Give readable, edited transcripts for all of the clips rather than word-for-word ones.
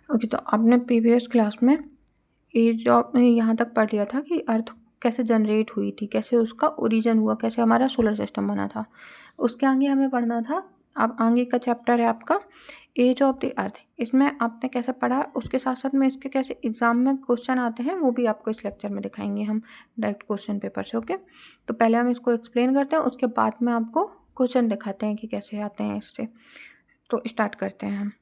Okay, तो आपने previous class में एज ऑफ यहाँ तक पढ़ लिया था कि अर्थ कैसे जनरेट हुई थी, कैसे उसका ओरिजिन हुआ, कैसे हमारा सोलर सिस्टम बना था। उसके आगे हमें पढ़ना था, अब आगे का चैप्टर है आपका एज ऑफ द अर्थ। इसमें आपने कैसे पढ़ा, उसके साथ साथ में इसके कैसे एग्जाम में क्वेश्चन आते हैं वो भी आपको इस लेक्चर में दिखाएंगे हम डायरेक्ट क्वेश्चन पेपर से। ओके, तो पहले हम इसको एक्सप्लेन करते हैं, उसके बाद में आपको क्वेश्चन दिखाते हैं कि कैसे आते हैं इससे। तो स्टार्ट करते हैं हम।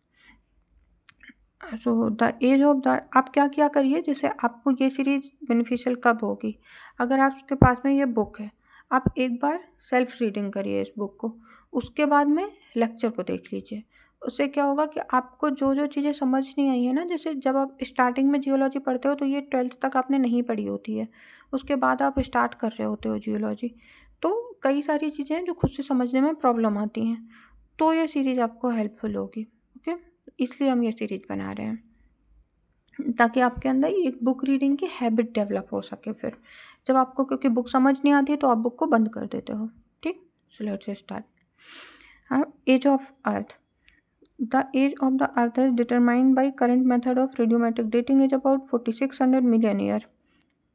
So the age of the, आप क्या क्या करिए, जैसे आपको ये सीरीज बेनिफिशियल कब होगी, अगर आपके पास में ये बुक है, आप एक बार सेल्फ रीडिंग करिए इस बुक को, उसके बाद में लेक्चर को देख लीजिए। उससे क्या होगा कि आपको जो जो चीज़ें समझ नहीं आई है ना, जैसे जब आप स्टार्टिंग में जियोलॉजी पढ़ते हो तो ये 12th तक आपने नहीं पढ़ी होती है, उसके बाद आप स्टार्ट कर रहे होते हो जियोलॉजी, तो कई सारी चीज़ें हैं जो खुद से समझने में प्रॉब्लम आती हैं, तो ये सीरीज़ आपको हेल्पफुल होगी। ओके, इसलिए हम ये सीरीज़ बना रहे हैं ताकि आपके अंदर एक बुक रीडिंग की हैबिट डेवलप हो सके। फिर जब आपको, क्योंकि बुक समझ नहीं आती है तो आप बुक को बंद कर देते हो। ठीक, सो लेट्स स्टार्ट। हाँ, age of earth. The age of the earth is determined by current method of radiometric dating is about 4600 million year.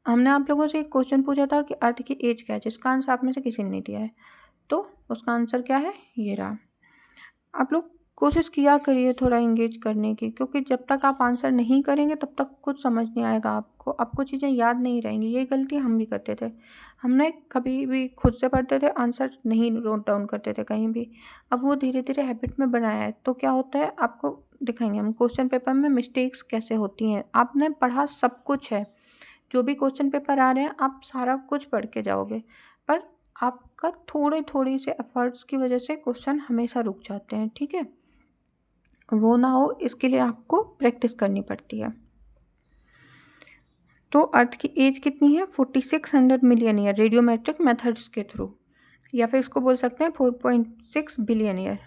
हमने आप लोगों से एक क्वेश्चन पूछा था कि अर्थ की एज क्या है, जिसका आंसर आप में से किसी ने नहीं दिया है, तो उसका आंसर क्या है, ये रहा। आप लोग कोशिश किया करिए थोड़ा इंगेज करने की, क्योंकि जब तक आप आंसर नहीं करेंगे तब तक कुछ समझ नहीं आएगा आपको चीज़ें याद नहीं रहेंगी। ये गलती हम भी करते थे, हमने कभी भी खुद से पढ़ते थे, आंसर नहीं नोट डाउन करते थे कहीं भी। अब वो धीरे धीरे हैबिट में बनाया है, तो क्या होता है आपको दिखाएंगे हम क्वेश्चन पेपर में मिस्टेक्स कैसे होती हैं। आपने पढ़ा सब कुछ है, जो भी क्वेश्चन पेपर आ रहे हैं आप सारा कुछ पढ़ के जाओगे, पर आपका थोड़े थोड़ी से एफर्ट्स की वजह से क्वेश्चन हमेशा रुक जाते हैं। ठीक है, वो ना हो इसके लिए आपको प्रैक्टिस करनी पड़ती है। तो अर्थ की एज कितनी है, 4600 मिलियन ईयर रेडियोमेट्रिक मेथड्स के थ्रू, या फिर इसको बोल सकते हैं 4.6 बिलियन ईयर।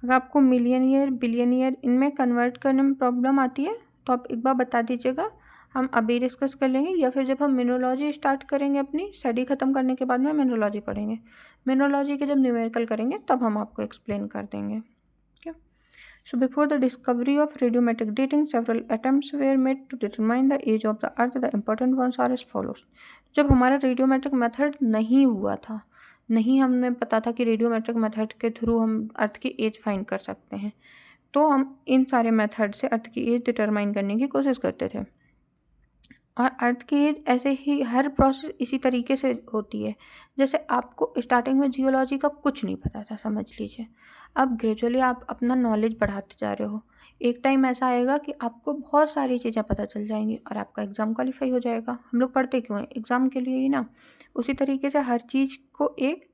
अगर आपको मिलियन ईयर बिलियन ईयर इनमें कन्वर्ट करने में प्रॉब्लम आती है तो आप एक बार बता दीजिएगा, हम अभी डिस्कस कर लेंगे, या फिर जब हम मिनरोलॉजी स्टार्ट करेंगे, अपनी स्टडी ख़त्म करने के बाद में मिनरोलॉजी पढ़ेंगे, मिनरोलॉजी के जब न्यूमेरिकल करेंगे तब हम आपको एक्सप्लेन कर देंगे। So before the discovery of radiometric dating, several attempts were made to determine the age of the Earth. The important ones are as follows. जब हमारा रेडियोमेट्रिक मेथड नहीं हुआ था, नहीं हमें पता था कि रेडियोमेट्रिक मेथड के थ्रू हम अर्थ की एज फाइंड कर सकते हैं, तो हम इन सारे मेथड से अर्थ की एज डिटरमाइन करने की कोशिश करते थे। और अर्थ की एज ऐसे ही हर प्रोसेस इसी तरीके से होती है। जैसे आपको स्टार्टिंग में जियोलॉजी का कुछ नहीं पता था, समझ लीजिए, अब ग्रेजुअली आप अपना नॉलेज बढ़ाते जा रहे हो, एक टाइम ऐसा आएगा कि आपको बहुत सारी चीज़ें पता चल जाएंगी और आपका एग्ज़ाम क्वालिफाई हो जाएगा। हम लोग पढ़ते क्यों हैं, एग्ज़ाम के लिए ही ना। उसी तरीके से हर चीज़ को एक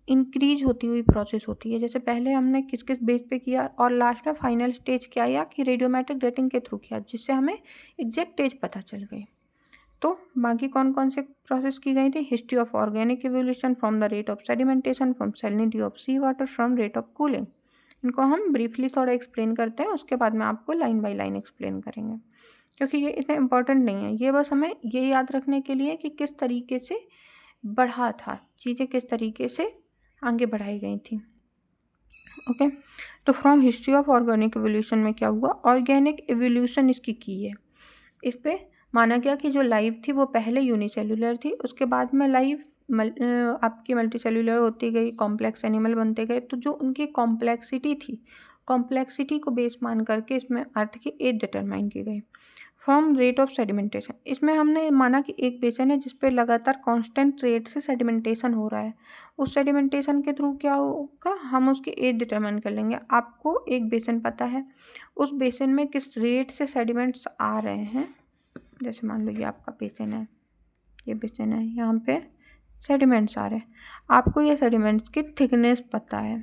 इंक्रीज होती हुई प्रोसेस होती है। जैसे पहले हमने किस किस बेस पे किया और लास्ट में फाइनल स्टेज क्या आया कि रेडियोमेट्रिक डेटिंग के थ्रू किया, जिससे हमें एग्जैक्ट एज पता चल गई। तो बाकी कौन कौन से प्रोसेस की गई थी, history of organic evolution from the rate of sedimentation, from salinity of sea water, from rate of cooling. इनको हम ब्रीफली थोड़ा एक्सप्लेन करते हैं, उसके बाद में आपको लाइन बाय लाइन एक्सप्लेन करेंगे, क्योंकि ये इतने इंपॉर्टेंट नहीं है। ये बस हमें ये याद रखने के लिए कि किस तरीके से बढ़ा था, चीज़ें किस तरीके से आगे बढ़ाई गई थी। ओके, तो from history of organic evolution में क्या हुआ, ऑर्गेनिक इवोल्यूशन इसकी की है। इस पे माना गया कि जो लाइफ थी वो पहले यूनिसेलुलर थी, उसके बाद में लाइफ आपकी मल्टीसेलुलर होती गई, कॉम्प्लेक्स एनिमल बनते गए। तो जो उनकी कॉम्प्लेक्सिटी थी, कॉम्प्लेक्सिटी को बेस मान करके इसमें अर्थ की एज डिटरमाइन की गई। फ्रॉम रेट ऑफ सेडिमेंटेशन, इसमें हमने माना कि एक बेसन है जिस पे लगातार कांस्टेंट रेट से सेडिमेंटेशन हो रहा है, उस सेडिमेंटेशन के थ्रू क्या होगा, हम उसकी एज डिटरमाइन कर लेंगे। आपको एक बेसन पता है, उस बेसन में किस रेट से सेडिमेंट्स आ रहे हैं, जैसे मान लो ये आपका बेसन है, ये बेसन है, यहाँ पे सेडिमेंट्स आ रहे हैं, आपको ये सेडिमेंट्स की थिकनेस पता है,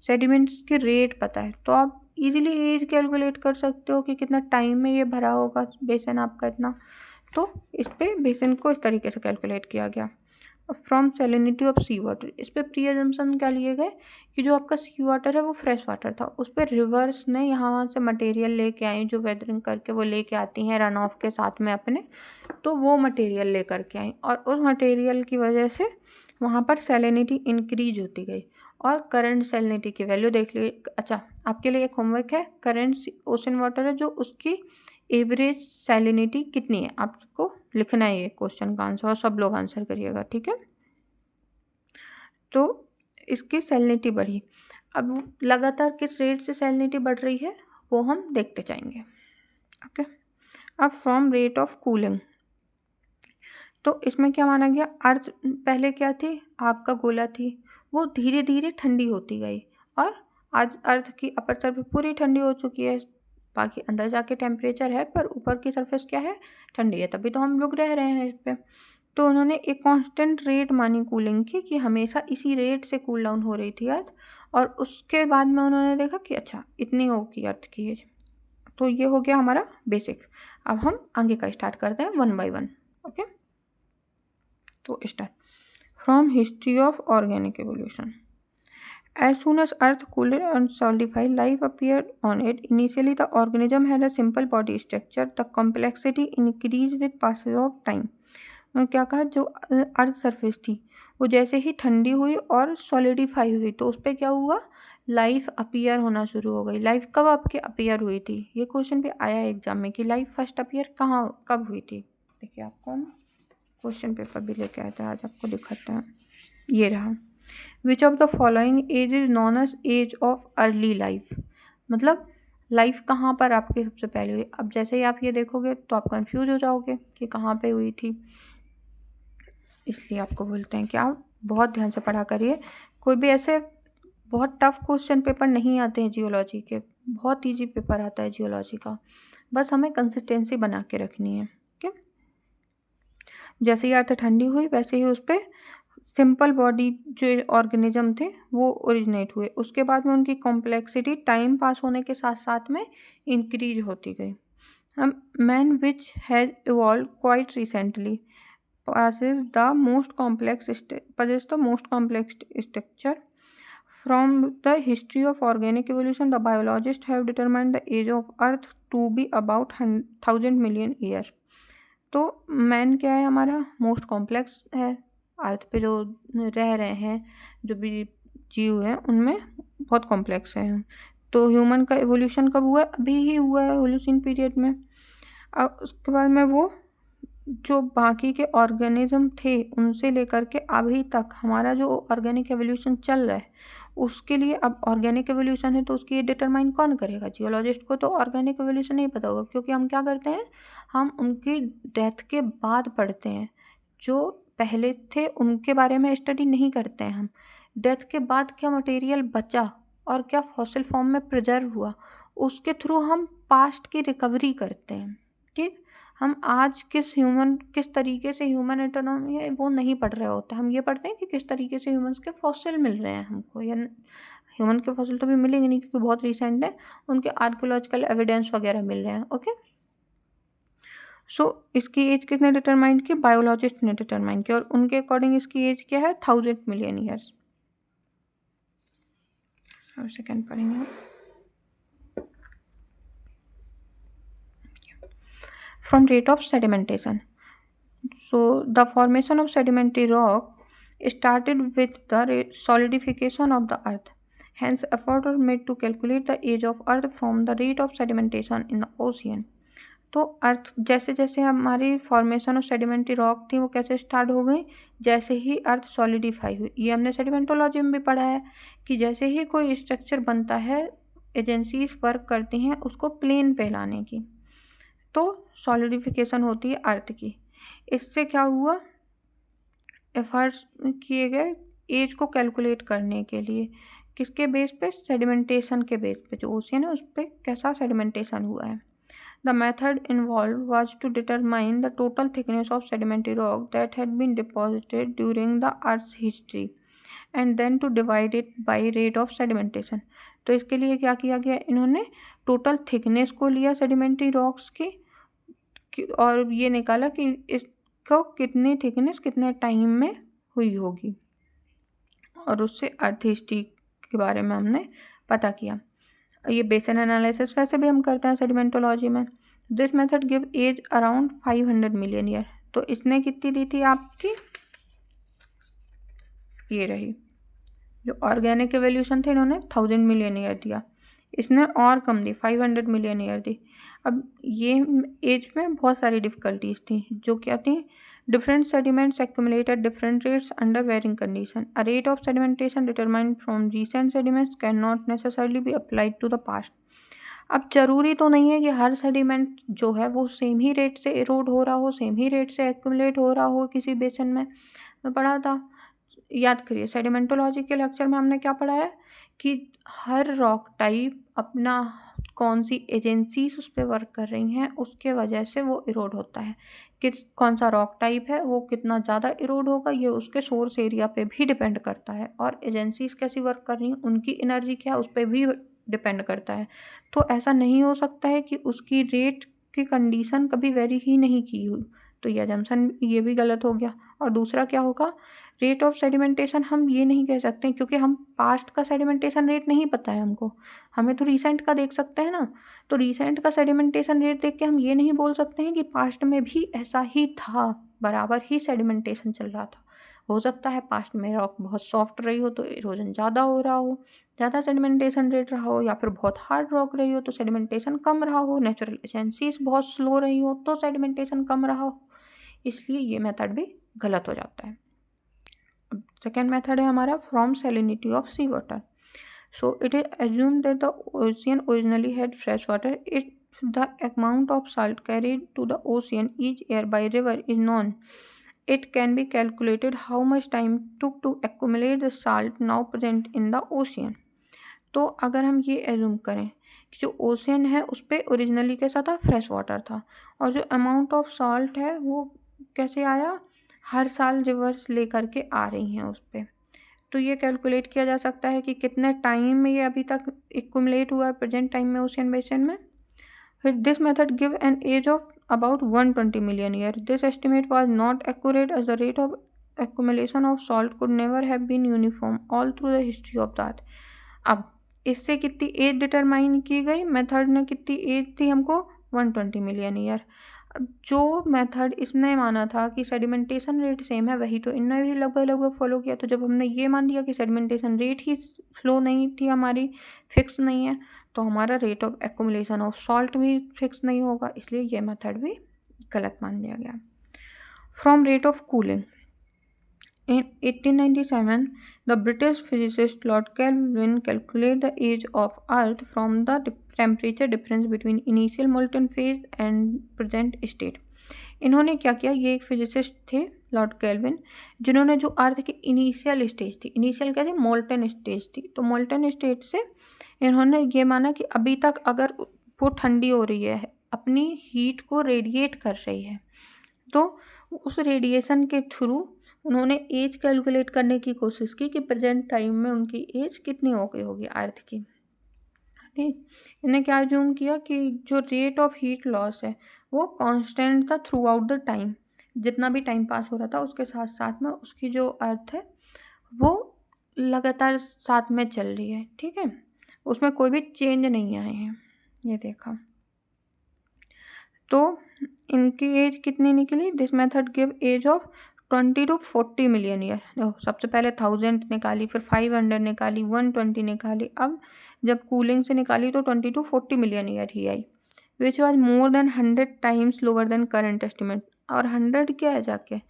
सेडिमेंट्स की रेट पता है, तो आप इजीली एज कैलकुलेट कर सकते हो कि कितना टाइम में ये भरा होगा बेसन आपका इतना। तो इस पे बेसन को इस तरीके से कैलकुलेट किया गया। From salinity of sea water, इस पर प्री एजम्पशन क्या लिए गए कि जो आपका सी वाटर है वो फ्रेश वाटर था, उस पर रिवर्स ने यहाँ से मटेरियल लेके आई, जो वेदरिंग करके वो लेके आती हैं रन ऑफ के साथ में अपने, तो वो मटेरियल लेकर के आई और उस मटेरियल की वजह से वहाँ पर सैलिनिटी इंक्रीज होती गई और करंट सैलिनिटी की वैल्यू देख लीजिए। अच्छा, आपके लिए एक होमवर्क है, करंट ओशन वाटर है जो उसकी एवरेज सैलिनिटी कितनी है, आपको लिखना है ये क्वेश्चन का आंसर और सब लोग आंसर करिएगा, ठीक है। तो इसकी सैलिनिटी बढ़ी, अब लगातार किस रेट से सैलिनिटी बढ़ रही है वो हम देखते जाएंगे। ओके, अब फ्रॉम रेट ऑफ कूलिंग, तो इसमें क्या माना गया, अर्थ पहले क्या थी, आग का गोला थी, वो धीरे धीरे ठंडी होती गई और आज अर्थ की अपर सरफेस पूरी ठंडी हो चुकी है। बाकी अंदर जाके टेम्परेचर है पर ऊपर की सरफेस क्या है, ठंडी है, तभी तो हम लोग रह रहे हैं इस पर। तो उन्होंने एक कांस्टेंट रेट मानी कूलिंग की कि हमेशा इसी रेट से कूल डाउन हो रही थी अर्थ, और उसके बाद में उन्होंने देखा कि अच्छा इतनी होगी अर्थ की एज। तो ये हो गया हमारा बेसिक। अब हम आगे का स्टार्ट करते हैं वन बाय वन। ओके, तो start from history of organic evolution. As soon as Earth cooled and solidified, life appeared on it. Initially, the organism had a simple body structure. The complexity increased with passage of time. क्या कहा, जो earth surface थी वो जैसे ही ठंडी हुई और solidify हुई तो उस पर क्या हुआ, लाइफ अपीयर होना शुरू हो गई। लाइफ कब आपके अपीयर हुई थी, ये क्वेश्चन भी आया एग्जाम में कि लाइफ फर्स्ट अपीयर कहाँ कब हुई थी। देखिए आपको हम क्वेश्चन पेपर भी लेके आए थे, आज आपको दिखाते हैं, ये रहा। Which of the following age is known age age of early life, मतलब लाइफ कहाँ पर आपके सबसे पहले हुई। अब जैसे ही आप ये देखोगे तो आप कंफ्यूज हो जाओगे कि कहाँ पे हुई थी, इसलिए आपको बोलते हैं कि आप बहुत ध्यान से पढ़ा करिए। कोई भी ऐसे बहुत टफ क्वेश्चन पेपर नहीं आते हैं जियोलॉजी के, बहुत ईजी पेपर आता है जियोलॉजी का, बस हमें कंसिस्टेंसी बना के रखनी है। ठीक, जैसे ही अर्थ ठंडी हुई वैसे ही उस पर सिंपल बॉडी जो ऑर्गेनिज्म थे वो ओरिजिनेट हुए। उसके बाद में उनकी कॉम्प्लेक्सिटी टाइम पास होने के साथ साथ में इंक्रीज होती गई। Man which has evolve quite recently possess the most complex structure. From the history of organic evolution, the biologists have determined the age of Earth to be about 1000 million year. तो man क्या है, हमारा most complex है, अर्थ पे जो रह रहे हैं जो भी जीव हैं उनमें बहुत कॉम्प्लेक्स है। तो ह्यूमन का एवोल्यूशन कब हुआ, अभी ही हुआ है एवोल्यूशन पीरियड में। अब उसके बाद में वो जो बाकी के ऑर्गेनिज्म थे उनसे लेकर के अभी तक हमारा जो ऑर्गेनिक एवोल्यूशन चल रहा है उसके लिए, अब ऑर्गेनिक एवोल्यूशन है तो उसकी ये डिटरमाइन कौन करेगा, जियोलॉजिस्ट को तो ऑर्गेनिक एवोल्यूशन नहीं पता होगा, क्योंकि हम क्या करते हैं, हम उनकी डेथ के बाद पढ़ते हैं, जो पहले थे उनके बारे में स्टडी नहीं करते हैं हम। डेथ के बाद क्या मटेरियल बचा और क्या फॉसिल फॉर्म में प्रिजर्व हुआ उसके थ्रू हम पास्ट की रिकवरी करते हैं। ठीक, हम आज किस तरीके से ह्यूमन एटोनॉमी है वो नहीं पढ़ रहे होते, हम ये पढ़ते हैं कि किस तरीके से ह्यूमंस के फॉसिल मिल रहे हैं हमको, या ह्यूमन के फॉसिल तो भी मिलेंगे नहीं क्योंकि बहुत रिसेंट है, उनके आर्कियोलॉजिकल एविडेंस वगैरह मिल रहे हैं। ओके, सो इसकी एज किसने डिटरमाइन की, बायोलॉजिस्ट ने डिटरमाइन किया, और उनके अकॉर्डिंग इसकी एज क्या है, 1000 मिलियन ईयर्स। सेकेंड पढ़ेंगे from rate of sedimentation. So the formation of sedimentary rock started with the solidification of the earth. Hence effort were made to calculate the age of earth from the rate of sedimentation in the ocean. तो अर्थ जैसे जैसे हमारी formation of sedimentary rock थी वो कैसे start हो गई, जैसे ही अर्थ सॉलिडिफाई हुई। ये हमने सेडिमेंटोलॉजी में भी पढ़ा है कि जैसे ही कोई स्ट्रक्चर बनता है एजेंसीज वर्क करती हैं उसको प्लेन पे लाने की, तो सॉलिडिफिकेशन होती है अर्थ की। इससे क्या हुआ, एफर्ट्स किए गए एज को कैलकुलेट करने के लिए, किसके बेस पे, सेडिमेंटेशन के बेस पे, जो ओशियन है उस पर कैसा सेडिमेंटेशन हुआ है। The method involve was to determine the total thickness of sedimentary rock that had been deposited during the earth's history and then to divide it by rate of sedimentation. तो इसके लिए क्या किया गया, इन्होंने टोटल थिकनेस को लिया sedimentary rocks की और ये निकाला कि इसको कितनी थिकनेस कितने टाइम में हुई होगी, और उससे अर्थ हिस्ट्री के बारे में हमने पता किया। ये बेसन एनालिसिस वैसे भी हम करते हैं सेडिमेंटोलॉजी में। This method give age around 500 million year. तो इसने कितनी दी थी आपकी, ये रही जो ऑर्गेनिक एवोल्यूशन थे इन्होंने 1000 मिलियन ईयर दिया, इसने और कम दी 500 मिलियन ईयर दी। अब ये एज में बहुत सारी डिफ़िकल्टीज थी, जो क्या थी, different sediments accumulate at different rates under varying condition. A rate of sedimentation determined from recent sediments cannot necessarily be applied to the past. अब ज़रूरी तो नहीं है कि हर सेडिमेंट जो है वो सेम ही रेट से इरोड हो रहा हो, सेम ही रेट से एक्यूमुलेट हो रहा हो किसी बेसन में। मैं पढ़ा था, याद करिए, सेडिमेंटोलॉजी के लेक्चर में हमने क्या पढ़ा है कि हर रॉक टाइप अपना कौन सी एजेंसीज उस पर वर्क कर रही हैं उसके वजह से वो इरोड होता है। किस कौन सा रॉक टाइप है वो कितना ज़्यादा इरोड होगा ये उसके सोर्स एरिया पे भी डिपेंड करता है, और एजेंसीज कैसी वर्क कर रही हैं उनकी एनर्जी क्या है उस पर भी डिपेंड करता है। तो ऐसा नहीं हो सकता है कि उसकी रेट की कंडीशन कभी वेरी ही नहीं की हुई, तो ये जमसन ये भी गलत हो गया। और दूसरा क्या होगा, रेट ऑफ सेडिमेंटेशन हम ये नहीं कह सकते हैं क्योंकि हम पास्ट का सेडिमेंटेशन रेट नहीं पता है हमको, हमें तो रिसेंट का देख सकते हैं ना। तो रिसेंट का सेडिमेंटेशन रेट देख के हम ये नहीं बोल सकते हैं कि पास्ट में भी ऐसा ही था, बराबर ही सेडिमेंटेशन चल रहा था। हो सकता है पास्ट में रॉक बहुत सॉफ्ट रही हो तो इरोजन ज़्यादा हो रहा हो, ज़्यादा सेडिमेंटेशन रेट रहा हो, या फिर बहुत हार्ड रॉक रही हो तो सेडिमेंटेशन कम रहा हो, नेचुरल एजेंसीज बहुत स्लो रही हो तो सेडिमेंटेशन कम रहा हो, इसलिए ये मेथड भी गलत हो जाता है। सेकेंड मेथड है हमारा from salinity of sea water. So it is assumed that the ocean originally had fresh water. It the amount of salt carried to the ocean each year by river is known, it can be calculated how much time took to accumulate the salt now present in the ocean. तो अगर हम ये assume करें कि जो ocean है उस पर ओरिजिनली कैसा था, फ्रेश वाटर था, और जो अमाउंट ऑफ सॉल्ट है वो कैसे आया, हर साल रिवर्स ले करके आ रही हैं उस पर, तो ये कैलकुलेट किया जा सकता है कि कितने टाइम में ये अभी तक एक्यूमुलेट हुआ है प्रेजेंट टाइम में ओशियन बेसिन में। This method give an age of about 120 million years. This estimate was not accurate as the rate of accumulation of salt could never have been uniform all through the history of the earth. अब इससे कितनी as determine की गई, method ने कितनी as थी हमको, 120 million year. अब जो मेथड इसने माना था कि सेडिमेंटेशन रेट सेम है वही तो इनने भी लगभग फॉलो किया। तो जब हमने ये मान लिया कि सेडिमेंटेशन रेट ही फ्लो नहीं थी हमारी, फिक्स नहीं है, तो हमारा rate of accumulation of salt भी फिक्स नहीं होगा, इसलिए ये मेथड भी गलत मान लिया गया। From rate of cooling, in 1897 the British physicist Lord Kelvin calculated the age of Earth from the temperature difference between initial molten phase and present state. इन्होंने क्या किया, ये एक फिजिसिस्ट थे लॉर्ड केल्विन, जिन्होंने जो अर्थ की इनिशियल स्टेज थी, इनिशियल क्या थी, मोल्टन स्टेज थी, तो मोल्टन स्टेज से इन्होंने ये माना कि अभी तक अगर वो ठंडी हो रही है, अपनी हीट को रेडिएट कर रही है, तो उस रेडिएशन के थ्रू उन्होंने एज कैलकुलेट करने की कोशिश की कि प्रेजेंट टाइम में उनकी एज कितनी हो गई होगी अर्थ की। ठीक, इन्हें क्या अज्यूम किया कि जो रेट ऑफ हीट लॉस है वो कांस्टेंट था थ्रू आउट द टाइम, जितना भी टाइम पास हो रहा था उसके साथ साथ में उसकी जो अर्थ है वो लगातार साथ में चल रही है। ठीक है, उसमें कोई भी चेंज नहीं आए हैं, ये देखा। तो इनकी एज कितनी निकली, this method give age of 20 to 40 million year. देखो, सबसे पहले 1000 निकाली, फिर 500 निकाली, 120 निकाली, अब जब कूलिंग से निकाली तो 20 to 40 million year he I, which was more than 100 times lower than current estimate. और 100 क्या है जाके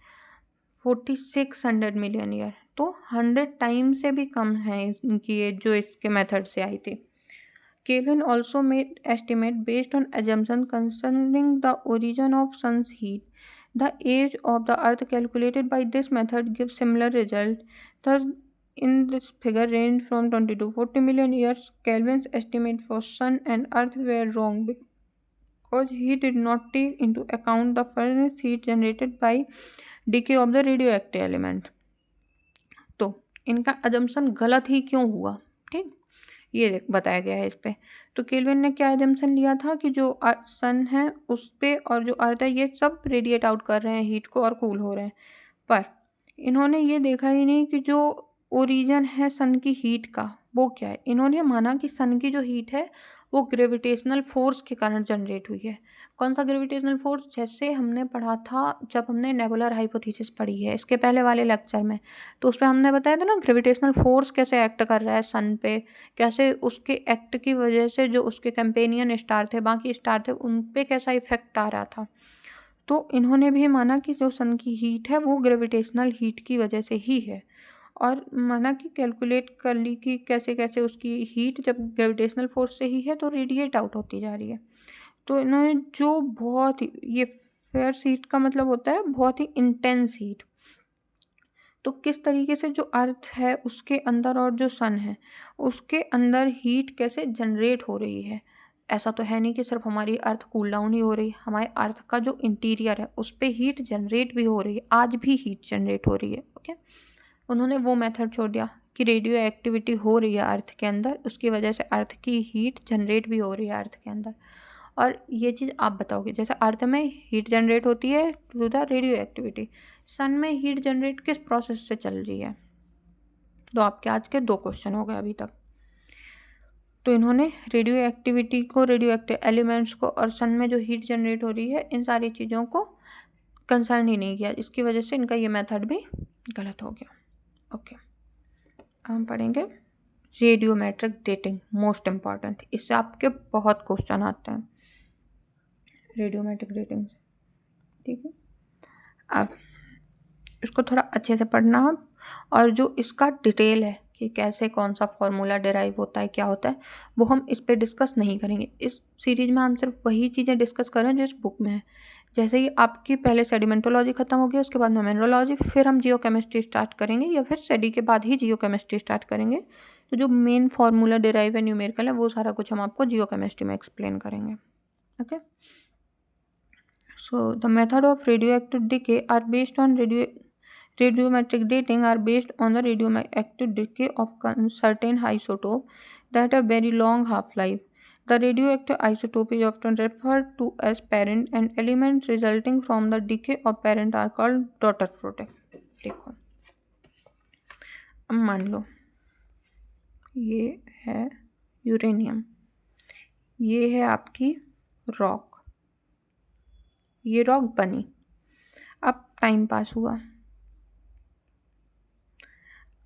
4600 मिलियन ईयर, तो 100 टाइम से भी कम है इनकी एज जो इसके मेथड से आई थी। Kelvin also made estimate based on assumption concerning the origin of sun's heat. The age of the earth calculated by this method gives similar result. Thus, in this figure range from 20 to 40 million years, Kelvin's estimate for sun and earth were wrong because he did not take into account the furnace heat generated by decay of the radioactive element. तो इनका assumption गलत ही क्यों हुआ, ठीक, ये बताया गया है इस पे। तो केल्विन ने क्या एजम्पशन लिया था कि जो सन है उस पे और जो अर्थ है ये सब रेडिएट आउट कर रहे हैं हीट को और कूल हो रहे हैं, पर इन्होंने ये देखा ही नहीं कि जो ओरिजिन है सन की हीट का वो क्या है, इन्होंने माना कि सन की जो हीट है वो ग्रेविटेशनल फोर्स के कारण जनरेट हुई है। कौन सा ग्रेविटेशनल फोर्स? जैसे हमने पढ़ा था जब हमने नेबुलर हाइपोथेसिस पढ़ी है इसके पहले वाले लेक्चर में, तो उसमें हमने बताया था ना ग्रेविटेशनल फोर्स कैसे एक्ट कर रहा है सन पे, कैसे उसके एक्ट की वजह से जो उसके कंपेनियन स्टार थे, बाकी स्टार थे, उन पे कैसा इफेक्ट आ रहा था। तो इन्होंने भी माना कि जो सन की हीट है वो ग्रेविटेशनल हीट की वजह से ही है, और माना कि कैलकुलेट कर ली कि कैसे कैसे उसकी हीट जब ग्रेविटेशनल फोर्स से ही है तो रेडिएट आउट होती जा रही है। तो इन्होंने जो बहुत ही, ये फेयर्स हीट का मतलब होता है बहुत ही इंटेंस हीट। तो किस तरीके से जो अर्थ है उसके अंदर और जो सन है उसके अंदर हीट कैसे जनरेट हो रही है। ऐसा तो है नहीं कि सिर्फ हमारी अर्थ कूल डाउन ही हो रही है, हमारे अर्थ का जो इंटीरियर है उस पर हीट जनरेट भी हो रही है, आज भी हीट जनरेट हो रही है। ओके, उन्होंने वो मेथड छोड़ दिया कि रेडियो एक्टिविटी हो रही है अर्थ के अंदर, उसकी वजह से अर्थ की हीट जनरेट भी हो रही है अर्थ के अंदर। और ये चीज़ आप बताओगे, जैसे अर्थ में हीट जनरेट होती है थ्रू द रेडियो एक्टिविटी, सन में हीट जनरेट किस प्रोसेस से चल रही है? तो आपके आज के 2 क्वेश्चन हो गए अभी तक। तो इन्होंने रेडियो एक्टिविटी को, रेडियो एक्टिव एलिमेंट्स को और सन में जो हीट जनरेट हो रही है इन सारी चीज़ों को कंसर्न ही नहीं किया, इसकी वजह से इनका ये मेथड भी गलत हो गया। ओके, हम पढ़ेंगे रेडियोमेट्रिक डेटिंग, मोस्ट इम्पॉर्टेंट, इससे आपके बहुत क्वेश्चन आते हैं रेडियोमेट्रिक डेटिंग। ठीक है, अब इसको थोड़ा अच्छे से पढ़ना आप, और जो इसका डिटेल है कि कैसे कौन सा फॉर्मूला डिराइव होता है, क्या होता है, वो हम इस पे डिस्कस नहीं करेंगे। इस सीरीज में हम सिर्फ वही चीज़ें डिस्कस करें जो इस बुक में है। जैसे कि आपकी पहले सेडिमेंटोलॉजी खत्म हो गई, उसके बाद में मिनरलॉजी, फिर हम जियो केमिस्ट्री स्टार्ट करेंगे, या फिर सेडी के बाद ही जियो केमिस्ट्री स्टार्ट करेंगे। तो जो मेन फार्मूला डिराइव है, न्यूमेरिकल है, वो सारा कुछ हम आपको जियो केमिस्ट्री में एक्सप्लेन करेंगे। Okay, so the method of radioactive decay are based on radiometric dating are based on the radioactive decay of certain isotope that have very long half-life. The radioactive isotope is often referred to as parent, and elements resulting from the decay of parent are called daughter product. देखो, अब मान लो ये है uranium, ये है आपकी rock, ये rock बनी, अब टाइम पास हुआ,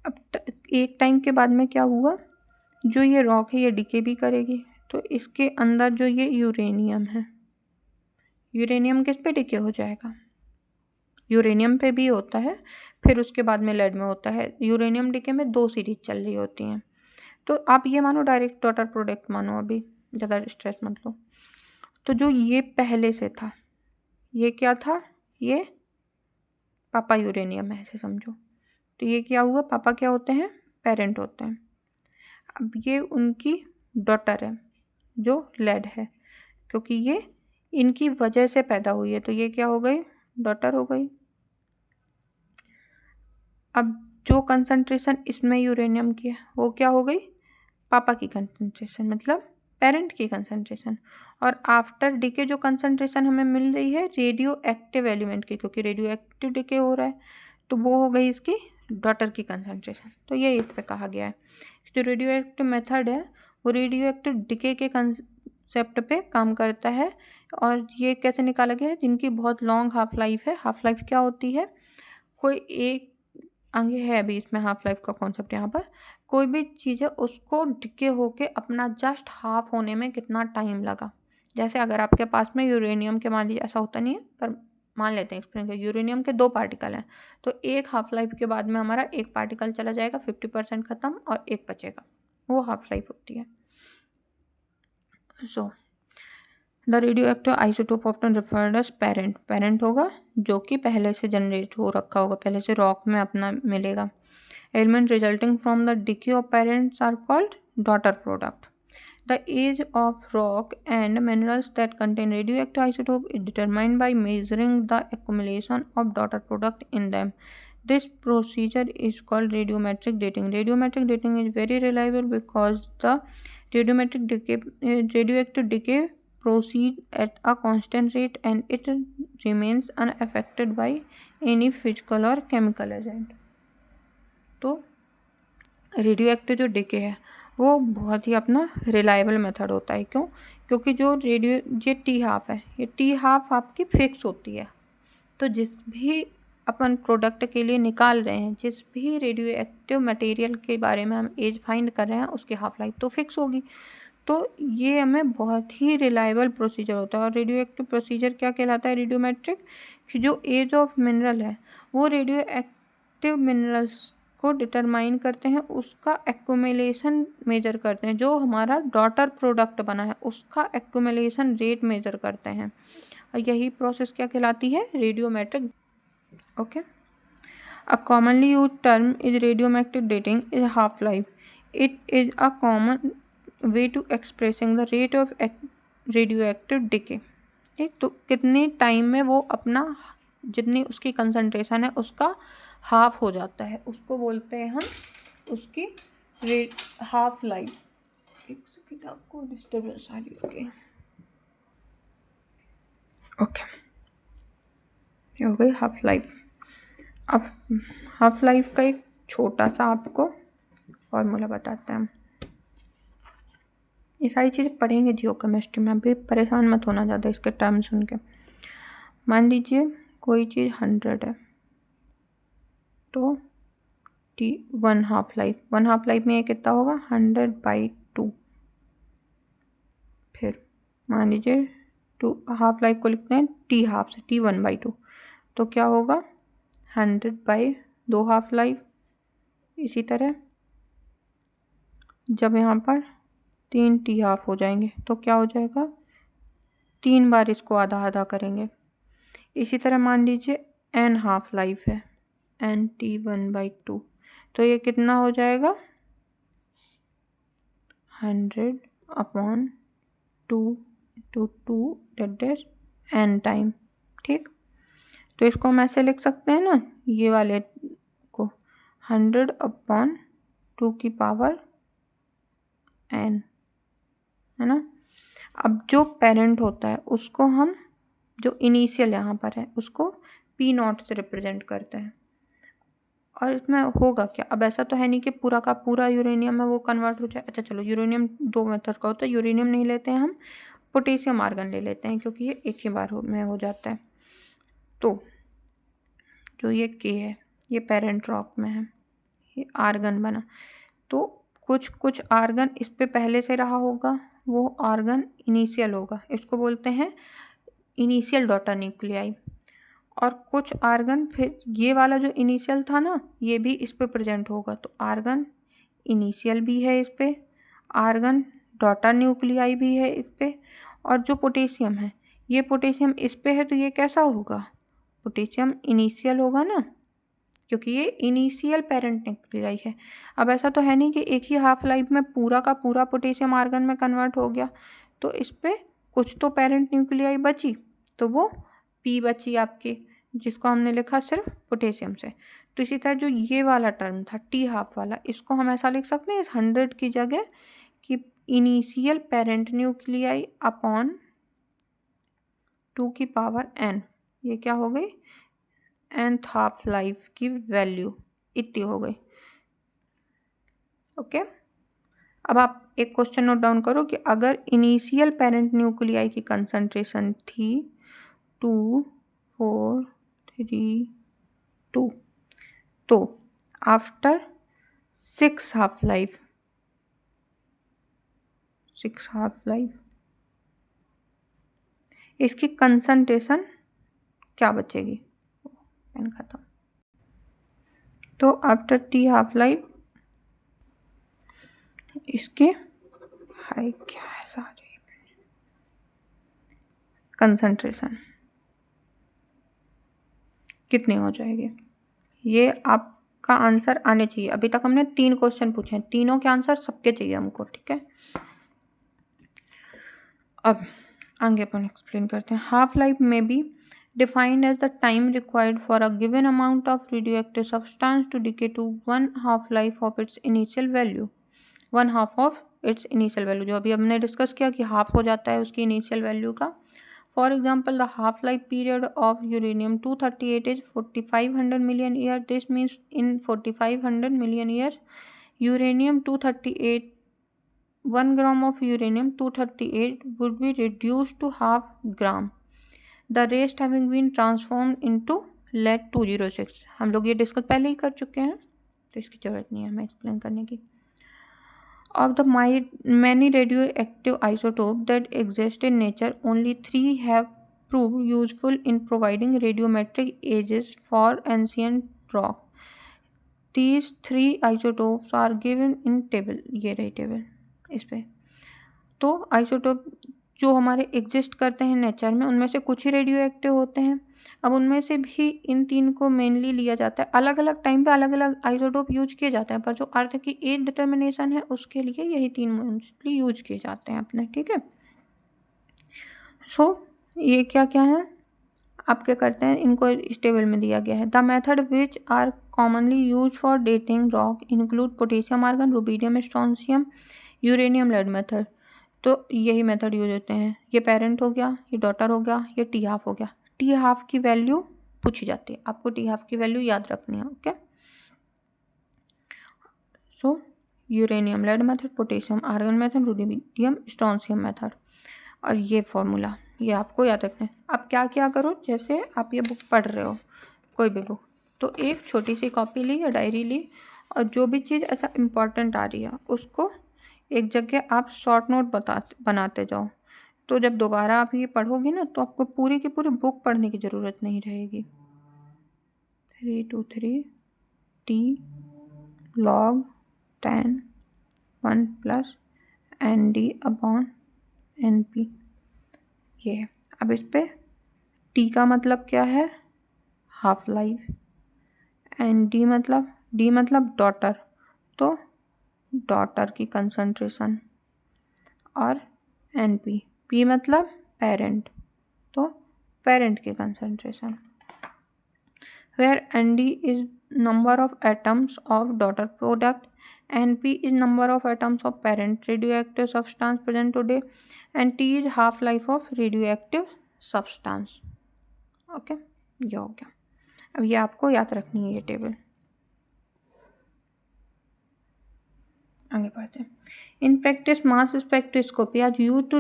अब एक टाइम के बाद में क्या हुआ, जो ये रॉक है ये डिके भी करेगी, तो इसके अंदर जो ये यूरेनियम है, यूरेनियम किस पे डिके हो जाएगा? यूरेनियम पे भी होता है, फिर उसके बाद में लेड में होता है। यूरेनियम डिके में 2 सीरीज चल रही होती हैं, तो आप ये मानो डायरेक्ट डॉटर प्रोडक्ट मानो, अभी ज़्यादा स्ट्रेस मत लो। तो जो ये पहले से था, ये क्या था, ये पापा यूरेनियम है ऐसे समझो। तो ये क्या हुआ, पापा क्या होते हैं, पेरेंट होते हैं। अब ये उनकी डॉटर है जो लेड है, क्योंकि ये इनकी वजह से पैदा हुई है, तो ये क्या हो गई, डॉटर हो गई। अब जो कंसंट्रेशन इसमें यूरेनियम की है वो क्या हो गई, पापा की कंसंट्रेशन, मतलब पेरेंट की कंसंट्रेशन। और आफ्टर डिके जो कंसंट्रेशन हमें मिल रही है रेडियो एक्टिव एलिमेंट की, क्योंकि रेडियो एक्टिव डिके हो रहा है, तो वो हो गई इसकी डॉटर की कंसंट्रेशन। तो ये इस पे कहा गया है जो रेडियो एक्टिव मेथड है वो रेडियो एक्टिव डिके के कंसेप्ट पे काम करता है। और ये कैसे निकाला गया है, जिनकी बहुत लॉन्ग हाफ लाइफ है। हाफ लाइफ क्या होती है, कोई एक आगे है अभी इसमें हाफ लाइफ का कॉन्सेप्ट, यहाँ पर कोई भी चीज़ है उसको डिके होके अपना जस्ट हाफ होने में कितना टाइम लगा। जैसे अगर आपके पास में यूरेनियम के, मान लीजिए ऐसा होता नहीं है पर मान लेते हैं एक्सप्लेन कर, यूरेनियम के 2 पार्टिकल हैं, तो एक हाफ लाइफ के बाद में हमारा एक पार्टिकल चला जाएगा, 50% ख़त्म, और एक बचेगा, वो हाफ लाइफ होती है। So the radio active isotope often referred as parent, parent होगा जो कि पहले से जनरेट हो रखा होगा, पहले से रॉक में अपना मिलेगा। Element resulting from the decay of parents are called daughter product. The age of rock and minerals that contain radioactive isotope is determined by measuring the accumulation of daughter product in them. This procedure is called radiometric dating. Radiometric dating is very reliable because the radioactive decay proceeds at a constant rate and it remains unaffected by any physical or chemical agent. तो radio active जो decay है वो बहुत ही अपना reliable method होता है। क्यों? क्योंकि जो ये टी हाफ है, ये टी हाफ आपकी फिक्स होती है। तो जिस भी अपन प्रोडक्ट के लिए निकाल रहे हैं, जिस भी रेडियो एक्टिव मटेरियल के बारे में हम एज फाइंड कर रहे हैं, उसकी हाफ लाइफ तो फिक्स होगी। तो ये हमें बहुत ही रिलायबल प्रोसीजर होता है। और रेडियो एक्टिव प्रोसीजर क्या कहलाता है? रेडियोमेट्रिक। कि जो एज ऑफ मिनरल है वो रेडियो एक्टिव मिनरल्स को डिटरमाइन करते हैं, उसका एक्यूमुलेशन मेजर करते हैं। जो हमारा डॉटर प्रोडक्ट बना है उसका एक्यूमुलेशन रेट मेजर करते हैं, और यही प्रोसेस क्या कहलाती है? Radiometric. Okay. A commonly used term is radiometric dating is half-life. It is a common way to expressing the rate of radioactive decay. ठीक, तो कितने टाइम में वो अपना जितनी उसकी कंसंट्रेशन है उसका हाफ हो जाता है, उसको बोलते हैं हम उसकी हाफ लाइफ। एक सेकेंड, आपको डिस्टर्बेंस आ रही होगी। ओके, ये हो गई हाफ लाइफ। अब हाफ लाइफ का एक छोटा सा आपको फॉर्मूला बताते हैं हम। ये सारी चीज़ें पढ़ेंगे जियो केमिस्ट्री में, अभी परेशान मत होना ज़्यादा इसके टर्म सुन के। मान लीजिए कोई चीज़ 100 है, तो टी वन हाफ लाइफ में ये कितना होगा? 100/2। फिर मान लीजिए हाफ लाइफ को लिखते हैं टी हाफ से, टी 1/2, तो क्या होगा? 100/2 हाफ लाइफ। इसी तरह जब यहाँ पर 3 टी हाफ हो जाएंगे तो क्या हो जाएगा? 3 बार इसको आधा आधा करेंगे। इसी तरह मान लीजिए n हाफ लाइफ है, n टी 1/2, तो ये कितना हो जाएगा? 100/2 n टाइम। ठीक, तो इसको हम ऐसे लिख सकते हैं ना, ये वाले को 100/2 की पावर n, है ना। अब जो पेरेंट होता है उसको हम, जो इनिशियल यहाँ पर है, उसको P0 से रिप्रेजेंट करते हैं। और इसमें होगा क्या? अब ऐसा तो है नहीं कि पूरा का पूरा यूरेनियम में वो कन्वर्ट हो जाए। अच्छा चलो, यूरेनियम 2 मेथड का होता है। यूरेनियम नहीं लेते हैं हम, पोटेशियम आर्गन ले लेते हैं, क्योंकि ये एक ही बार में हो जाता है। तो जो ये के है, ये पेरेंट रॉक में है, ये आर्गन बना, तो कुछ आर्गन इस पे पहले से रहा होगा, वो आर्गन इनिशियल होगा, इसको बोलते हैं इनिशियल डॉटर न्यूक्लियाई। और कुछ आर्गन फिर ये वाला जो इनिशियल था ना, ये भी इस पे प्रेजेंट होगा, तो आर्गन इनिशियल भी है इस पे, आर्गन डॉटर न्यूक्लियाई भी है इस पे। और जो पोटेशियम है, ये पोटेशियम इस पे है, तो ये कैसा होगा? पोटेशियम इनिशियल होगा ना, क्योंकि ये इनिशियल पेरेंट न्यूक्लियाई है। अब ऐसा तो है नहीं कि एक ही हाफ लाइफ में पूरा का पूरा पोटेशियम आर्गन में कन्वर्ट हो गया, तो इस पे कुछ तो पेरेंट न्यूक्लियाई बची, तो वो पी बची आपकी, जिसको हमने लिखा सिर्फ पोटेशियम से। तो इसी तरह जो ये वाला टर्म था टी हाफ वाला, इसको हम ऐसा लिख सकते हैं इस 100 की जगह कि इनिशियल पेरेंट न्यूक्लियाई अपॉन 2 की पावर n, ये क्या हो गई? nth हाफ लाइफ की वैल्यू इतनी हो गई। ओके, अब आप एक क्वेश्चन नोट डाउन करो कि अगर इनिशियल पेरेंट न्यूक्लियाई की कंसंट्रेशन थी 2 4 3 2, तो आफ्टर 6 हाफ लाइफ इसकी कंसंट्रेशन क्या बचेगी? पेन खत्म। तो आफ्टर टी हाफ लाइफ इसके हाई क्या है सारे कंसंट्रेशन कितनी हो जाएगी? ये आपका आंसर आने चाहिए। अभी तक हमने 3 क्वेश्चन पूछे हैं, तीनों के आंसर सबके चाहिए हमको, ठीक है। अब आगे अपन एक्सप्लेन करते हैं। हाफ लाइफ में B defined as the time required for a given amount of radioactive substance to decay to one half life of its initial value, जो अभी हमने डिस्कस किया कि हाफ हो जाता है उसकी इनिशियल वैल्यू का। For example the half life period of uranium 238 is 4500 million year. This means in 4500 million year uranium 238 1 gram of uranium 238 would be reduced to half gram, the rest having been transformed into lead 206। हम लोग ये discuss पहले ही कर चुके हैं तो इसकी ज़रूरत नहीं है हमें एक्सप्लेन करने की। Of the many radioactive isotopes that exist in nature, only 3 have proved useful in providing radiometric ages for ancient rock. These 3 isotopes are given in table। ये रही टेबल इस पे। तो आइसोटोप जो हमारे एग्जिस्ट करते हैं नेचर में उनमें से कुछ ही रेडियो एक्टिव होते हैं। अब उनमें से भी इन 3 को मेनली लिया जाता है। अलग अलग टाइम पे अलग अलग आइसोटोप यूज किए जाते हैं, पर जो अर्थ की एज डिटर्मिनेशन है उसके लिए यही 3 मोस्टली यूज किए जाते हैं अपने। ठीक है, सो ये क्या क्या है आप क्या करते हैं, इनको इस टेबल में दिया गया है। The method which are commonly use for dating rock include potassium argon, rubidium, strontium, uranium lead method. तो यही मेथड यूज होते हैं। ये पेरेंट हो गया, ये डॉटर हो गया, ये टी हाफ हो गया। टी हाफ की वैल्यू पूछी जाती है, आपको टी हाफ की वैल्यू याद रखनी है। Okay, so uranium lead method, potassium argon method, rubidium strontium method. और ये फॉर्मूला ये आपको याद रखना है। अब क्या क्या करो, जैसे आप ये बुक पढ़ रहे हो कोई भी बुक, तो एक छोटी सी कॉपी ली या डायरी ली और जो भी चीज़ ऐसा इम्पॉर्टेंट आ रही है उसको एक जगह आप शॉर्ट नोट बनाते जाओ। तो जब दोबारा आप ये पढ़ोगे ना तो आपको पूरी की पूरी बुक पढ़ने की ज़रूरत नहीं रहेगी। 323 T log 10 1 plus ND upon NP। ये है। अब इस पे T का मतलब क्या है, हाफ लाइफ, एंड डी मतलब डॉटर, तो डॉटर की कंसंट्रेशन, और NP P मतलब पेरेंट, तो पेरेंट की concentration. Where ND is number of atoms of daughter product, NP is number of atoms of parent radioactive substance present today, and T is half life of radioactive substance। Okay, ये हो गया। अब ये आपको याद रखनी है ये टेबल। आगे बढ़ते हैं। In practice mass spectroscopy are used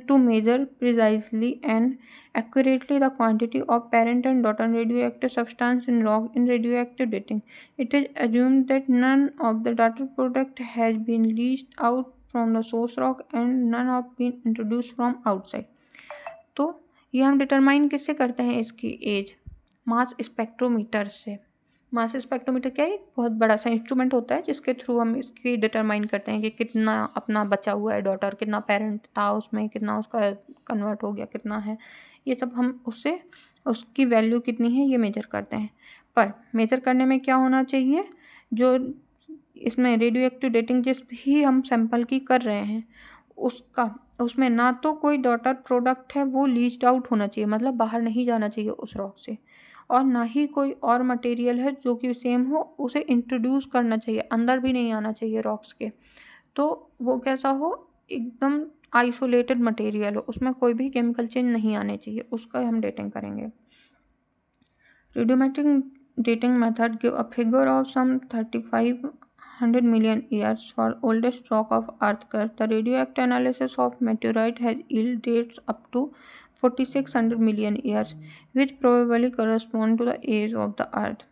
to measure precisely and accurately the quantity of parent and daughter radioactive substance in rock in radioactive dating. It is assumed that none of the daughter product has been leached out from the source rock and none have been introduced from outside. तो ये हम determine किससे करते हैं इसकी as, मास spectrometer से। मास spectrometer क्या है, एक बहुत बड़ा सा इंस्ट्रूमेंट होता है जिसके थ्रू हम इसकी डिटरमाइन करते हैं कि कितना अपना बचा हुआ है डॉटर, कितना पेरेंट था उसमें, कितना उसका कन्वर्ट हो गया, कितना है, ये सब हम उससे उसकी वैल्यू कितनी है ये मेजर करते हैं। पर मेजर करने में क्या होना चाहिए, जो इसमें रेडियो एक्टिव डेटिंग जिस भी हम सैंपल की कर रहे हैं उसमें ना तो कोई डॉटर प्रोडक्ट है वो लीच्ड आउट होना चाहिए, मतलब बाहर नहीं जाना चाहिए उस रॉक से, और ना ही कोई और मटेरियल है जो कि सेम हो उसे इंट्रोड्यूस करना चाहिए, अंदर भी नहीं आना चाहिए रॉक्स के। तो वो कैसा हो, एकदम आइसोलेटेड मटेरियल हो, उसमें कोई भी केमिकल चेंज नहीं आने चाहिए, उसका हम डेटिंग करेंगे। Radiometric dating method give a figure of some 3500 million years for oldest rock of earth crust. The radioactive analysis of meteorite has yield dates up to 4600 million years, which probably correspond to the age of the earth.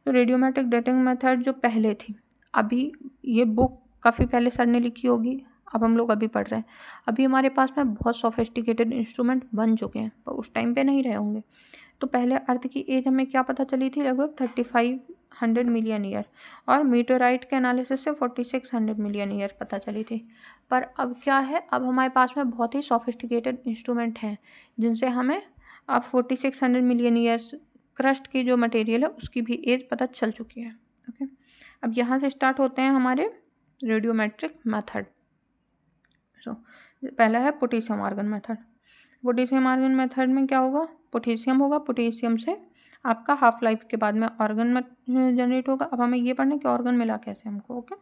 तो radiometric dating method जो पहले थी, अभी ये book काफ़ी पहले sir ने लिखी होगी, अब हम लोग अभी पढ़ रहे हैं। अभी हमारे पास में बहुत सोफिस्टिकेटेड इंस्ट्रूमेंट बन चुके हैं, पर उस टाइम पे नहीं रहे होंगे। तो पहले अर्थ की एज हमें क्या पता चली थी, लगभग 3500 मिलियन ईयर, और मीटोराइट के एनालिसिस से 4600 मिलियन ईयर पता चली थी। पर अब क्या है, अब हमारे पास में बहुत ही सोफिस्टिकेटेड इंस्ट्रूमेंट हैं जिनसे हमें अब 4600 मिलियन ईयर्स क्रस्ट की जो मटेरियल है उसकी भी एज पता चल चुकी है। ओके, अब यहाँ से स्टार्ट होते हैं हमारे रेडियोमेट्रिक मेथड। सो पहला है potassium argon method. Potassium argon method में क्या होगा, पोटेशियम होगा, पोटेशियम से आपका हाफ लाइफ के बाद में ऑर्गन में जनरेट होगा। अब हमें ये पढ़ना है कि ऑर्गन मिला कैसे हमको। Okay,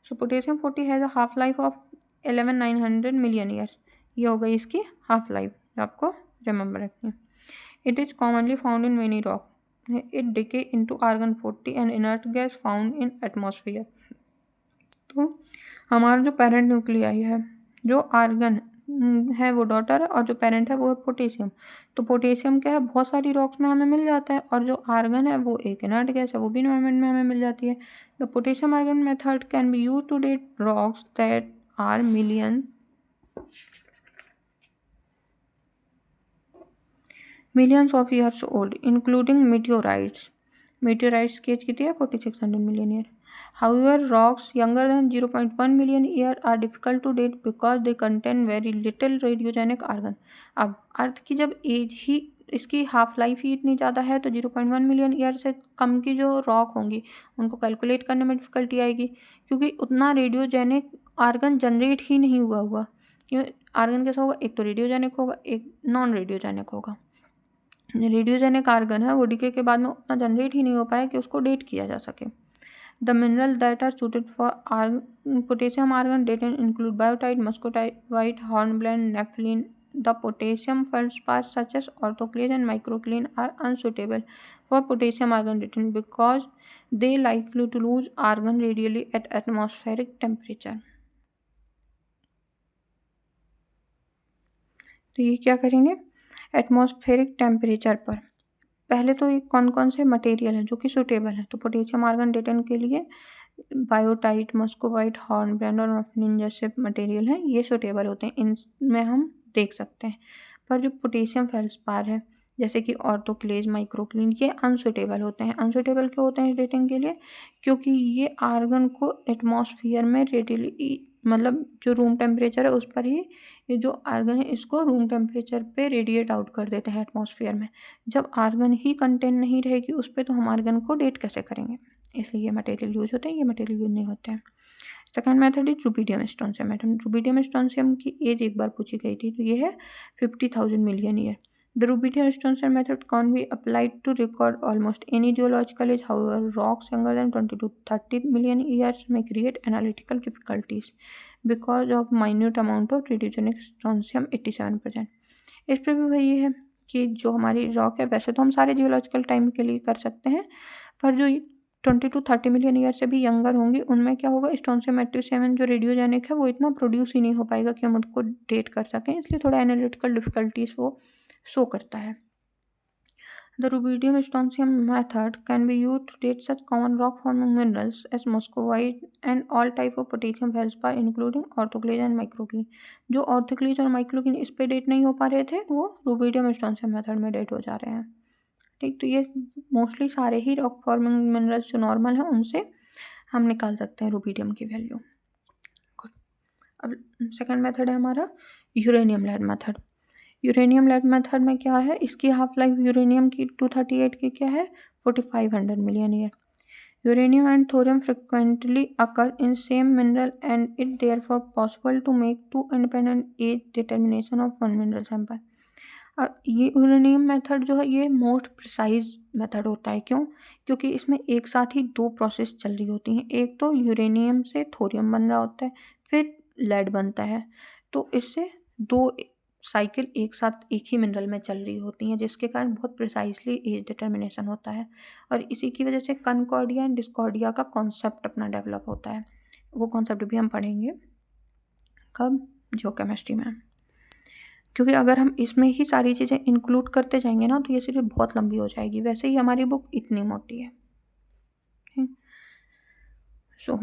so potassium 40 has a half life of 11900 million years. ये हो गई इसकी हाफ लाइफ, आपको रिमेंबर रखनी है। It is commonly found in many rock, it decay into argon 40 and inert gas found in atmosphere. तो हमारा जो पेरेंट न्यूक्लियाई है, जो आर्गन है वो डॉटर है और जो पेरेंट है वो है पोटेशियम। तो पोटेशियम क्या है, बहुत सारी रॉक्स में हमें मिल जाता है, और जो आर्गन है वो एक इनर्ट गैस है, वो भी एनवायरमेंट में हमें मिल जाती है। The potassium argon method can be use to date rocks that are millions of years old, including meteorites. Meteorites की एज कितनी है, 4600 million year. However, rocks younger than 0.1 million year are difficult to date because they contain very little radiogenic argon. अब अर्थ की जब as ही, इसकी half life ही इतनी ज़्यादा है, तो 0.1 मिलियन ईयर से कम की जो रॉक होंगी उनको कैलकुलेट करने में डिफ़िकल्टी आएगी, क्योंकि उतना रेडियोजेनिक आर्गन जनरेट ही नहीं हुआ होगा। क्यों? आर्गन कैसा होगा, एक तो रेडियोजेनिक होगा, एक नॉन रेडियोजेनिक होगा। रेडियोजेनिक आर्गन है वो डीके के बाद में उतना जनरेट ही नहीं हो पाया कि उसको डेट किया जा सके। The mineral that are suited for potassium argon dating include biotite, muscovite, hornblende, nepheline. The potassium feldspar such as orthoclase and microcline are unsuitable for potassium argon dating because they likely to lose argon radially at atmospheric temperature. तो ये क्या करेंगे, atmospheric temperature पर। पहले तो ये कौन कौन से मटेरियल हैं जो कि सूटेबल है, तो पोटेशियम आर्गन डेटन के लिए बायोटाइट, मस्कोवाइट, हॉर्नब्लेंड और मफ्लिन जैसे मटेरियल हैं, ये सूटेबल होते हैं, इनमें हम देख सकते हैं। पर जो पोटेशियम फेल्सपार है, जैसे कि ऑर्थोक्लेज, माइक्रोक्लीन, ये अनसूटेबल होते हैं। अनसूटेबल क्यों होते हैं इस डेटिंग के लिए, क्योंकि ये आर्गन को एटमॉस्फेयर में रेडियली, मतलब जो रूम टेम्परेचर है उस पर ही, ये जो आर्गन है इसको रूम टेम्परेचर पे रेडिएट आउट कर देते हैं एटमॉस्फेयर में। जब आर्गन ही कंटेंट नहीं रहेगी उस पर, तो हम आर्गन को डेट कैसे करेंगे, इसलिए ये मटेरियल यूज होते हैं, ये मटेरियल यूज नहीं होते हैं। Second method is rubidium strontium method. Rubidium strontium की एज एक बार पूछी गई थी, तो ये है 50,000 million year. The rubidium strontium method can be applied to record almost any geological age. However, rocks younger than 20 to 30 million years may create analytical difficulties because of minute amount of radiogenic strontium 87%. इस पर भी वही है कि जो हमारी rock है, वैसे तो हम सारे जियोलॉजिकल टाइम के लिए कर सकते हैं, पर जो 20 to 30 मिलियन ईयर से भी यंगर होंगी उनमें क्या होगा, स्ट्रोंशियम 87 जो रेडियोजेनिक है वो इतना प्रोड्यूस ही नहीं हो पाएगा कि हम उसको डेट कर सकें, इसलिए थोड़ा एनालिटिकल डिफिकल्टीज वो शो करता है. The rubidium strontium method can be used to date such common rock forming minerals as muscovite and all type of potassium feldspar including orthoclase and microcline. जो ऑर्थोक्लेज और माइक्रोक्लीन इस पे डेट नहीं हो पा रहे थे, वो रुबिडियम स्ट्रोंशियम मेथड में डेट हो जा रहे हैं. ठीक, तो ये मोस्टली सारे ही रॉक फॉर्मिंग मिनरल्स जो नॉर्मल हैं उनसे हम निकाल सकते हैं रुबिडियम की वैल्यू. अब सेकंड मेथड है हमारा uranium lead method. Uranium lead method में क्या है, इसकी हाफ लाइफ यूरेनियम की 238 की क्या है, 4500 million year. Uranium and thorium frequently occur in same mineral and it therefore possible to make two independent age determination of one mineral sample. अब ये यूरेनियम मेथड जो है ये मोस्ट प्रिसाइज मेथड होता है. क्यों? क्योंकि इसमें एक साथ ही दो प्रोसेस चल रही होती हैं. एक तो यूरेनियम से थोरियम बन रहा होता है, फिर लेड बनता है, तो इससे दो साइकिल एक साथ एक ही मिनरल में चल रही होती हैं, जिसके कारण बहुत प्रिसाइजली एज डिटर्मिनेशन होता है. और इसी की वजह से कनकॉर्डिया एंड डिस्कॉर्डिया का कॉन्सेप्ट अपना डेवलप होता है. वो कॉन्सेप्ट भी हम पढ़ेंगे कब, जियोकेमिस्ट्री में. क्योंकि अगर हम इसमें ही सारी चीज़ें इंक्लूड करते जाएंगे ना, तो ये सीरीज बहुत लंबी हो जाएगी. वैसे ही हमारी बुक इतनी मोटी है. सो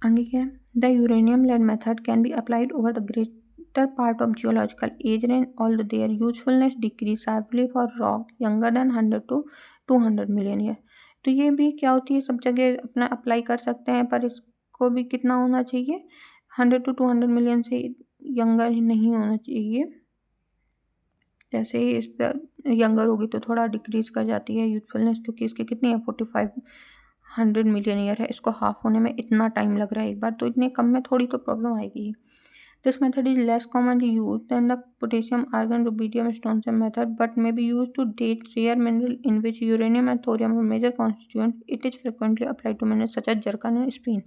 आगे क्या है, the uranium lead method can be applied over the greater part of geological age range all their usefulness decrease sharply for rock younger than 100 to 200 million year. तो ये भी क्या होती है, सब जगह अपना अप्लाई कर सकते हैं, पर इसको भी कितना होना चाहिए, 100 to 200 मिलियन से यंगर नहीं होना चाहिए. जैसे ही इस यंगर होगी तो थोड़ा डिक्रीज कर जाती है यूथफुलनेस, क्योंकि इसकी कितनी है 4500 मिलियन ईयर है. इसको हाफ होने में इतना टाइम लग रहा है एक बार, तो इतने कम में थोड़ी तो प्रॉब्लम आएगी. This method is less commonly use than the potassium argon rubidium strontium method but may be use to date rare mineral in which uranium and thorium are major constituent. It is frequently applied to minerals such as zircon and sphene.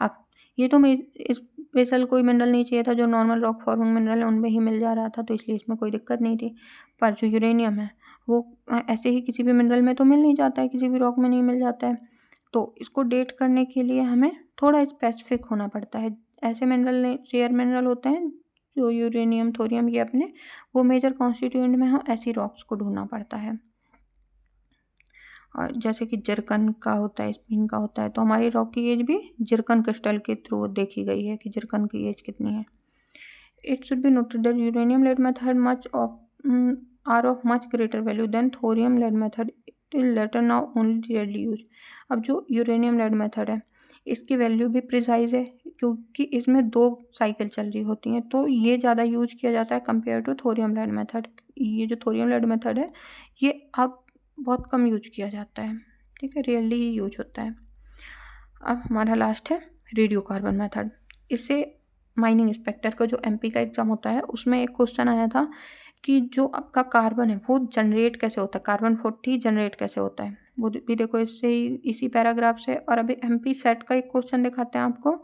अब ये तो special कोई mineral नहीं चाहिए था, जो normal rock forming mineral है उनमें ही मिल जा रहा था, तो इसलिए इसमें कोई दिक्कत नहीं थी. पर जो यूरेनियम है वो ऐसे ही किसी भी मिनरल में तो मिल नहीं जाता है, किसी भी रॉक में नहीं मिल जाता है. तो इसको डेट करने के लिए हमें थोड़ा स्पेसिफिक होना पड़ता है। ऐसे मिनरल रेयर मिनरल होते हैं जो यूरेनियम, थोरियम ये अपने वो मेजर कॉन्स्टिट्यूएंट में हो, ऐसी रॉक्स को ढूंढना पड़ता है। और जैसे कि जिरकन का होता है, स्पिन का होता है, तो हमारी रॉक की एज भी जिरकन क्रिस्टल के थ्रू देखी गई है कि जिरकन की एज कितनी है। It should be noted that uranium lead method much of are of much greater value than thorium lead method till later now only rarely use. अब जो यूरेनियम लेड मेथड है इसकी वैल्यू भी प्रिसाइज है क्योंकि इसमें 2 साइकिल चल रही होती हैं, तो ये ज़्यादा यूज किया जाता है compare to thorium lead method. ये जो थोरियम लेड मेथड है ये अब बहुत कम यूज किया जाता है, ठीक है, रेयरली ही यूज होता है। अब हमारा लास्ट है रेडियो कार्बन मेथड। इससे माइनिंग इंस्पेक्टर का जो एमपी का एग्ज़ाम होता है उसमें एक क्वेश्चन आया था कि जो आपका कार्बन है वो जनरेट कैसे होता है, कार्बन 40 जनरेट कैसे होता है, वो भी देखो इससे ही इसी पैराग्राफ से। और अभी एमपी सेट का एक क्वेश्चन दिखाते हैं आपको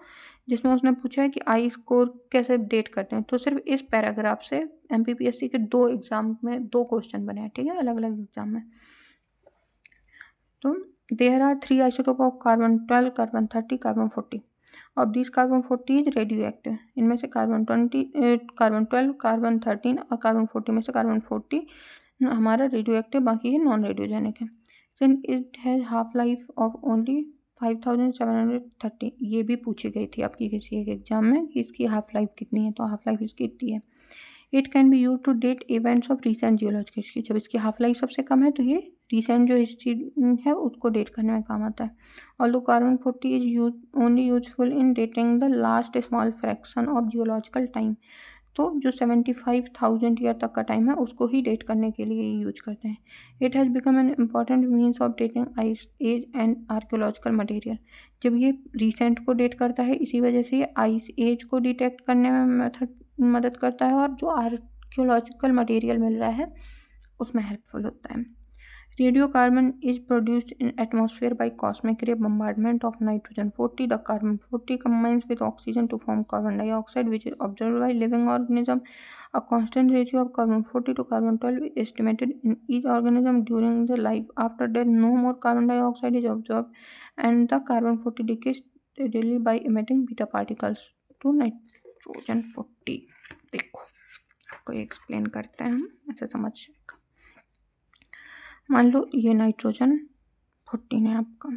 जिसमें उसने पूछा है कि आई स्कोर कैसे अपडेट करते हैं। तो सिर्फ इस पैराग्राफ से एमपीपीएससी के 2 एग्जाम में 2 क्वेश्चन बने हैं, ठीक है, अलग अलग एग्जाम में। तो there are 3 isotope of carbon 12, carbon 30, carbon 40। अब this carbon 40 is radio active. इनमें से कार्बन 12, कार्बन 13 और कार्बन 40 में से कार्बन 40 हमारा रेडियो एक्टिव, बाकी ये नॉन रेडियोजेनिक है। Since it has half life of only 5730। ये भी पूछी गई थी आपकी किसी एक एग्जाम में कि इसकी हाफ लाइफ कितनी है, तो हाफ लाइफ इसकी इतनी है। It can be use to date events of recent geological history. जब इसकी हाफ लाइफ सबसे कम है तो ये रिसेंट जो हिस्ट्री है उसको डेट करने में काम आता है। Although carbon 40 is use only useful in dating the last small fraction of geological time. तो जो 75,000 ईयर तक का टाइम है उसको ही डेट करने के लिए यूज करते हैं। It has become an important means of dating ice age and archaeological material. जब ये रिसेंट को डेट करता है इसी वजह से ये आइस एज को डिटेक्ट करने में मदद करता है और जो आर्कियोलॉजिकल मटेरियल मिल रहा है उसमें हेल्पफुल होता है। Radiocarbon is produced in atmosphere by cosmic ray bombardment of nitrogen 40. The carbon 40 combines with oxygen to form carbon dioxide, which is observed by living organism. A constant ratio of carbon 40 to carbon 12 is estimated in each organism during the life. After death, no more carbon dioxide is observed, and the carbon 40 decays steadily by emitting beta particles to nitrogen 40. देखो आपको ये explain करते हैं हम, ऐसे समझ जाएगा। मान लो ये नाइट्रोजन 14 है आपका,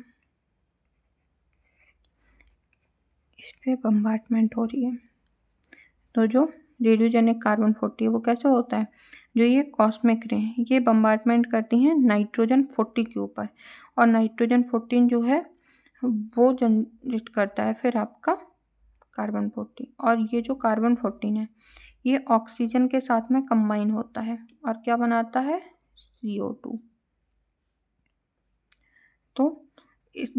इस पर बम्बार्टमेंट हो रही है। तो जो रेडियोजेनिक कार्बन 40 है वो कैसे होता है, जो ये कॉस्मिक रे ये बम्बार्टमेंट करती हैं नाइट्रोजन 40 के ऊपर, और नाइट्रोजन 14 जो है वो जनरेट करता है फिर आपका कार्बन 40। और ये जो कार्बन 14 है ये ऑक्सीजन के साथ में कंबाइन होता है और क्या बनाता है, CO2। तो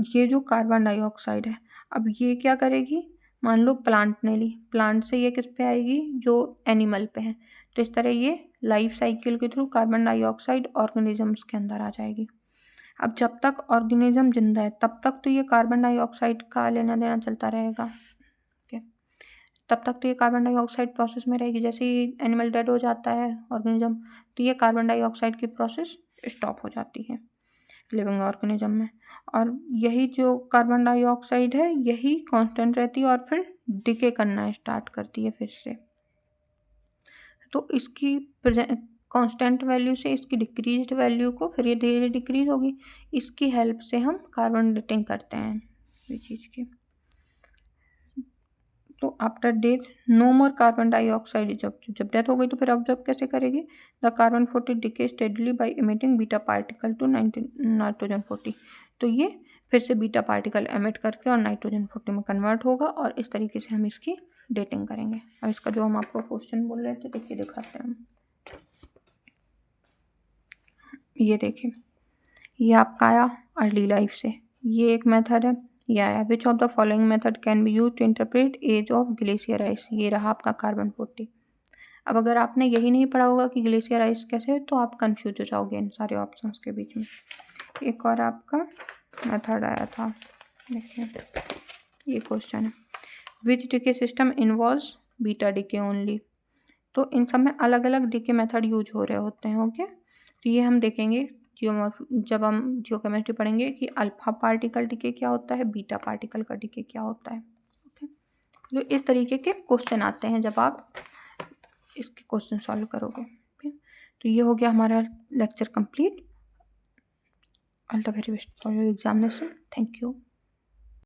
ये जो कार्बन डाइऑक्साइड है अब ये क्या करेगी, मान लो प्लांट ने ली, प्लांट से ये किस पे आएगी, जो एनिमल पे है, तो इस तरह ये लाइफ साइकिल के थ्रू कार्बन डाइऑक्साइड ऑर्गेनिजम्स के अंदर आ जाएगी। अब जब तक ऑर्गेनिज्म जिंदा है तब तक तो ये कार्बन डाइऑक्साइड का लेना देना चलता रहेगा, ठीक है, तब तक तो ये कार्बन डाइऑक्साइड प्रोसेस में रहेगी। जैसे ही एनिमल डेड हो जाता है ऑर्गेनिज्म, तो ये कार्बन डाइऑक्साइड की प्रोसेस स्टॉप हो जाती है लिविंग ऑर्गेनिज्म में। और यही जो कार्बन डाइऑक्साइड है यही कांस्टेंट रहती है और फिर डिके करना स्टार्ट करती है फिर से। तो इसकी कांस्टेंट वैल्यू से इसकी डिक्रीज्ड वैल्यू को फिर ये धीरे धीरे डिक्रीज होगी। इसकी हेल्प से हम कार्बन डेटिंग करते हैं ये चीज़ की। तो after death no more carbon dioxide, जब डेथ हो गई तो फिर ऑब्जर्व कैसे करेगी, the carbon 40 decay steadily by emitting beta particle to nitrogen 40। तो ये फिर से बीटा पार्टिकल एमिट करके और नाइट्रोजन 40 में कन्वर्ट होगा और इस तरीके से हम इसकी डेटिंग करेंगे। और इसका जो हम आपको क्वेश्चन बोल रहे थे देखिए दिखाते हैं हम, ये देखिए ये आपका आया अर्ली लाइफ से, ये एक मेथड है, ये आया which of the following method can be use to interpret age of glacier ice, ये रहा आपका कार्बन 40। अब अगर आपने यही नहीं पढ़ा होगा कि ग्लेशियर आइस कैसे है तो आप कंफ्यूज हो जाओगे इन सारे ऑप्शंस के बीच में। एक और आपका मेथड आया था, देखिए ये क्वेश्चन है, which decay system involves beta decay only. तो इन सब में अलग अलग डिके मेथड यूज हो रहे होते हैं, ओके। तो ये हम देखेंगे जब हम जियोकेमिस्ट्री पढ़ेंगे कि अल्फा पार्टिकल डिके क्या होता है, बीटा पार्टिकल का डिके क्या होता है। ओके, तो इस तरीके के क्वेश्चन आते हैं जब आप इसके क्वेश्चन सॉल्व करोगे। ओके, तो ये हो गया हमारा lecture complete. All the very best for your examination. Thank you.